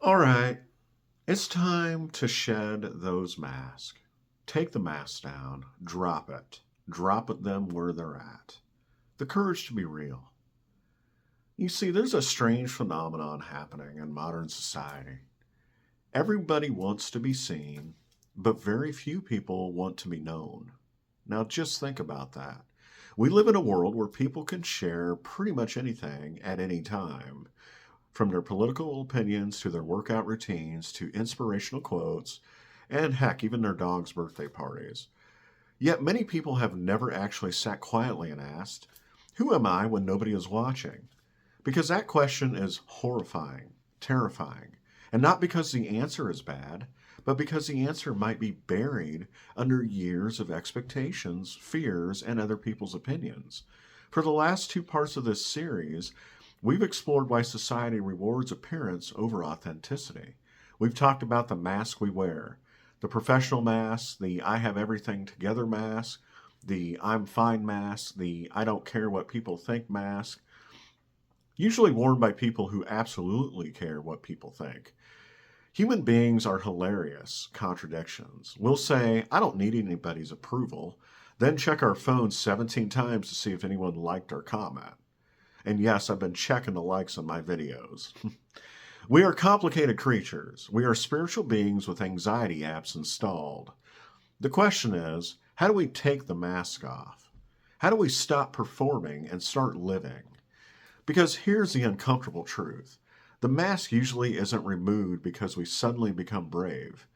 All right, it's time to shed those masks. Take the mask down, drop it. Drop at them where they're at. The courage to be real. You see, there's a strange phenomenon happening in modern society. Everybody wants to be seen, but very few people want to be known. Now, just think about that. We live in a world where people can share pretty much anything at any time, from their political opinions to their workout routines to inspirational quotes, and heck, even their dog's birthday parties. Yet many people have never actually sat quietly and asked, who am I when nobody is watching? Because that question is horrifying, terrifying, and not because the answer is bad, but because the answer might be buried under years of expectations, fears, and other people's opinions. For the last two parts of this series, we've explored why society rewards appearance over authenticity. We've talked about the mask we wear, the professional mask, the I have everything together mask, the I'm fine mask, the I don't care what people think mask, usually worn by people who absolutely care what people think. Human beings are hilarious contradictions. We'll say, I don't need anybody's approval, then check our phones 17 times to see if anyone liked our comment. And yes, I've been checking the likes on my videos. We are complicated creatures. We are spiritual beings with anxiety apps installed. The question is, how do we take the mask off? How do we stop performing and start living? Because here's the uncomfortable truth. The mask usually isn't removed because we suddenly become brave.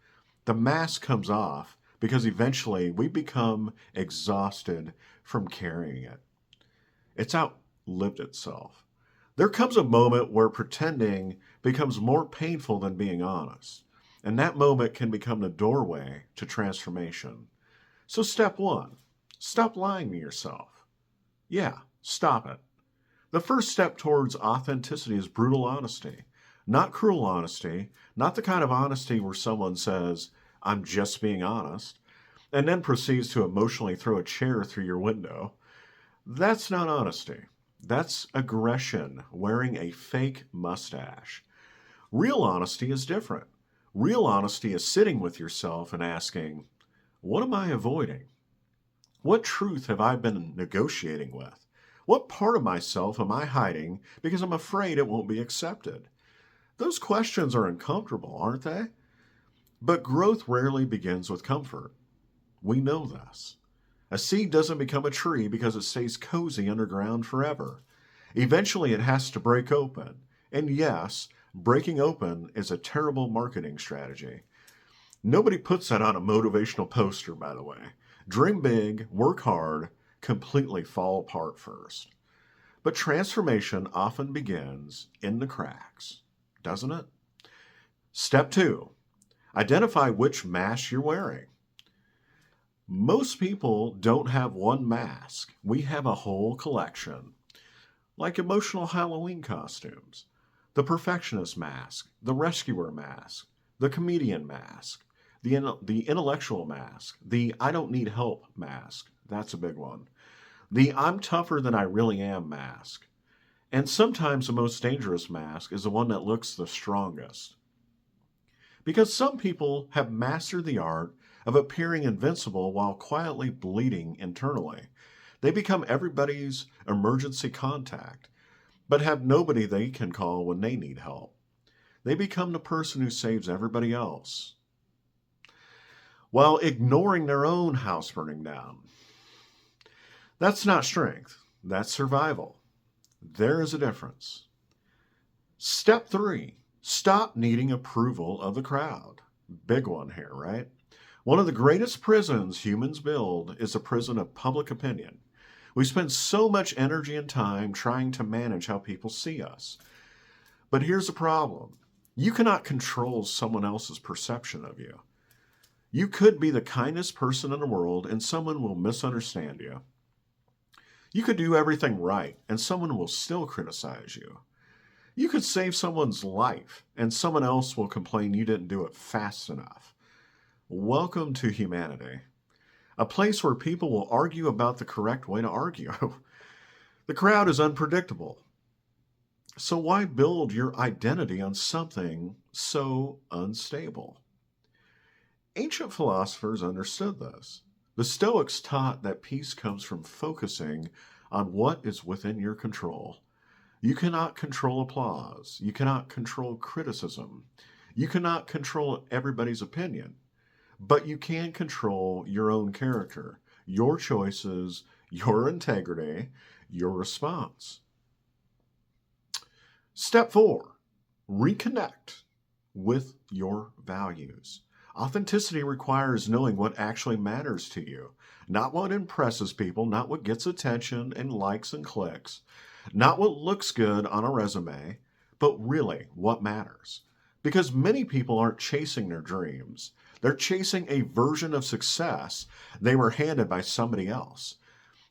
The mask comes off because eventually we become exhausted from carrying it. It's outlived itself. There comes a moment where pretending becomes more painful than being honest, and that moment can become the doorway to transformation. So, step one, stop lying to yourself. Yeah, stop it. The first step towards authenticity is brutal honesty, not cruel honesty, not the kind of honesty where someone says, I'm just being honest, and then proceeds to emotionally throw a chair through your window. That's not honesty. That's aggression wearing a fake mustache. Real honesty is different. Real honesty is sitting with yourself and asking, what am I avoiding? What truth have I been negotiating with? What part of myself am I hiding because I'm afraid it won't be accepted? Those questions are uncomfortable, aren't they? But growth rarely begins with comfort. We know this. A seed doesn't become a tree because it stays cozy underground forever. Eventually, it has to break open. And yes, breaking open is a terrible marketing strategy. Nobody puts that on a motivational poster, by the way. Dream big, work hard, completely fall apart first. But transformation often begins in the cracks, doesn't it? Step two, identify which mask you're wearing. Most people don't have one mask. We have a whole collection, like emotional Halloween costumes, the perfectionist mask, the rescuer mask, the comedian mask, the intellectual mask, the I don't need help mask. That's a big one. The I'm tougher than I really am mask. And sometimes the most dangerous mask is the one that looks the strongest. Because some people have mastered the art of appearing invincible while quietly bleeding internally. They become everybody's emergency contact, but have nobody they can call when they need help. They become the person who saves everybody else while ignoring their own house burning down. That's not strength, that's survival. There is a difference. Step three, stop needing approval of the crowd. Big one here, right? One of the greatest prisons humans build is a prison of public opinion. We spend so much energy and time trying to manage how people see us. But here's the problem. You cannot control someone else's perception of you. You could be the kindest person in the world and someone will misunderstand you. You could do everything right and someone will still criticize you. You could save someone's life and someone else will complain you didn't do it fast enough. Welcome to humanity, a place where people will argue about the correct way to argue. The crowd is unpredictable. So why build your identity on something so unstable? Ancient philosophers understood this. The Stoics taught that peace comes from focusing on what is within your control. You cannot control applause. You cannot control criticism. You cannot control everybody's opinion, but you can control your own character, your choices, your integrity, your response. Step 4, reconnect with your values. Authenticity requires knowing what actually matters to you, not what impresses people, not what gets attention and likes and clicks, not what looks good on a resume, but really what matters. Because many people aren't chasing their dreams, they're chasing a version of success they were handed by somebody else.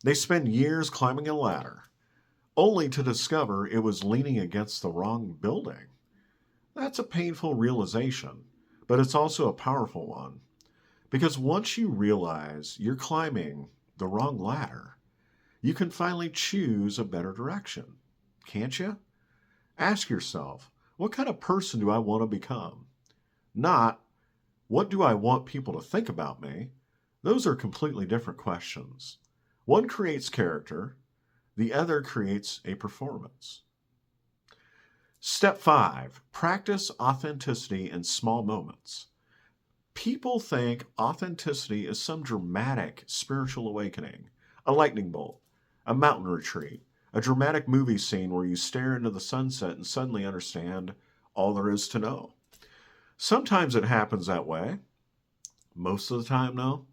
They spend years climbing a ladder, only to discover it was leaning against the wrong building. That's a painful realization, but it's also a powerful one. Because once you realize you're climbing the wrong ladder, you can finally choose a better direction. Can't you? Ask yourself, what kind of person do I want to become? Not, what do I want people to think about me? Those are completely different questions. One creates character, the other creates a performance. Step 5, practice authenticity in small moments. People think authenticity is some dramatic spiritual awakening, a lightning bolt, a mountain retreat, a dramatic movie scene where you stare into the sunset and suddenly understand all there is to know. Sometimes it happens that way. Most of the time, no.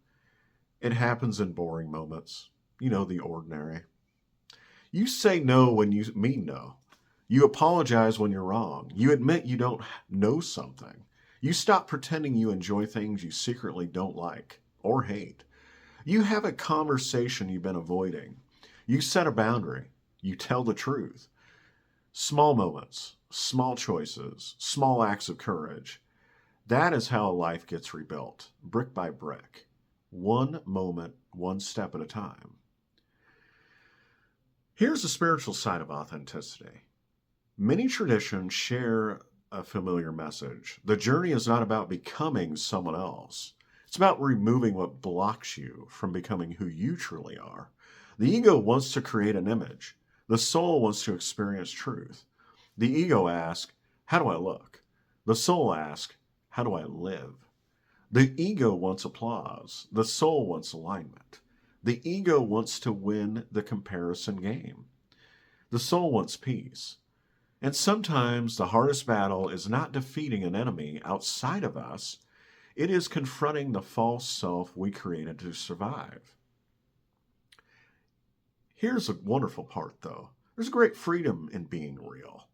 It happens in boring moments. You know, the ordinary. You say no when you mean no. You apologize when you're wrong. You admit you don't know something. You stop pretending you enjoy things you secretly don't like or hate. You have a conversation you've been avoiding. You set a boundary. You tell the truth. Small moments, small choices, small acts of courage. That is how a life gets rebuilt, brick by brick. One moment, one step at a time. Here's the spiritual side of authenticity. Many traditions share a familiar message. The journey is not about becoming someone else. It's about removing what blocks you from becoming who you truly are. The ego wants to create an image. The soul wants to experience truth. The ego asks, how do I look? The soul asks, how do I live? The ego wants applause. The soul wants alignment. The ego wants to win the comparison game. The soul wants peace. And sometimes the hardest battle is not defeating an enemy outside of us, it is confronting the false self we created to survive. Here's a wonderful part, though. There's great freedom in being real.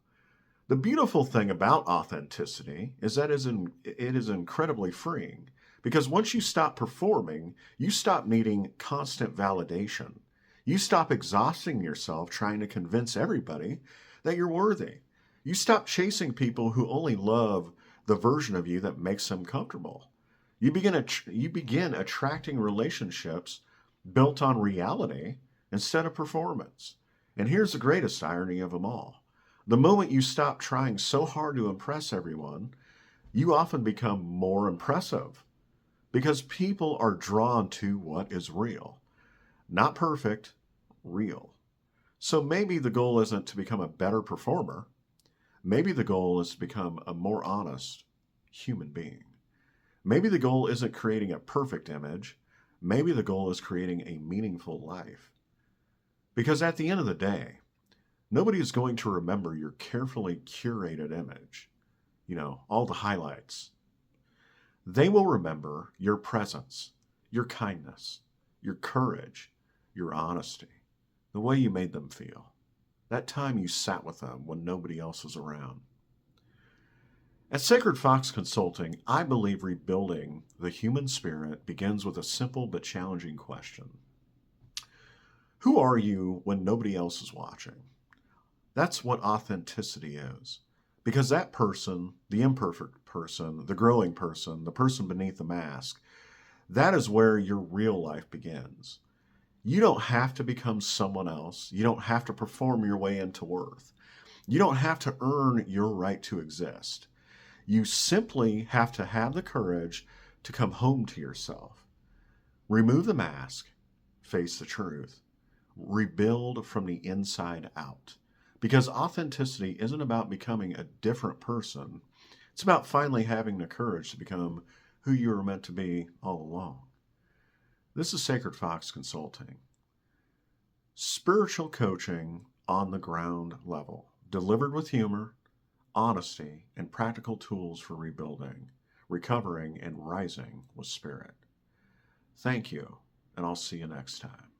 The beautiful thing about authenticity is that it is incredibly freeing because once you stop performing, you stop needing constant validation. You stop exhausting yourself trying to convince everybody that you're worthy. You stop chasing people who only love the version of you that makes them comfortable. You begin attracting relationships built on reality instead of performance. And here's the greatest irony of them all. The moment you stop trying so hard to impress everyone, you often become more impressive because people are drawn to what is real. Not perfect, real. So maybe the goal isn't to become a better performer. Maybe the goal is to become a more honest human being. Maybe the goal isn't creating a perfect image. Maybe the goal is creating a meaningful life. Because at the end of the day, nobody is going to remember your carefully curated image, all the highlights. They will remember your presence, your kindness, your courage, your honesty, the way you made them feel, that time you sat with them when nobody else was around. At Sacred Fox Consulting, I believe rebuilding the human spirit begins with a simple but challenging question. Who are you when nobody else is watching? That's what authenticity is. Because that person, the imperfect person, the growing person, the person beneath the mask, that is where your real life begins. You don't have to become someone else. You don't have to perform your way into worth. You don't have to earn your right to exist. You simply have to have the courage to come home to yourself. Remove the mask, face the truth, rebuild from the inside out. Because authenticity isn't about becoming a different person, it's about finally having the courage to become who you were meant to be all along. This is Sacred Fox Consulting. Spiritual coaching on the ground level, delivered with humor, honesty, and practical tools for rebuilding, recovering, and rising with spirit. Thank you, and I'll see you next time.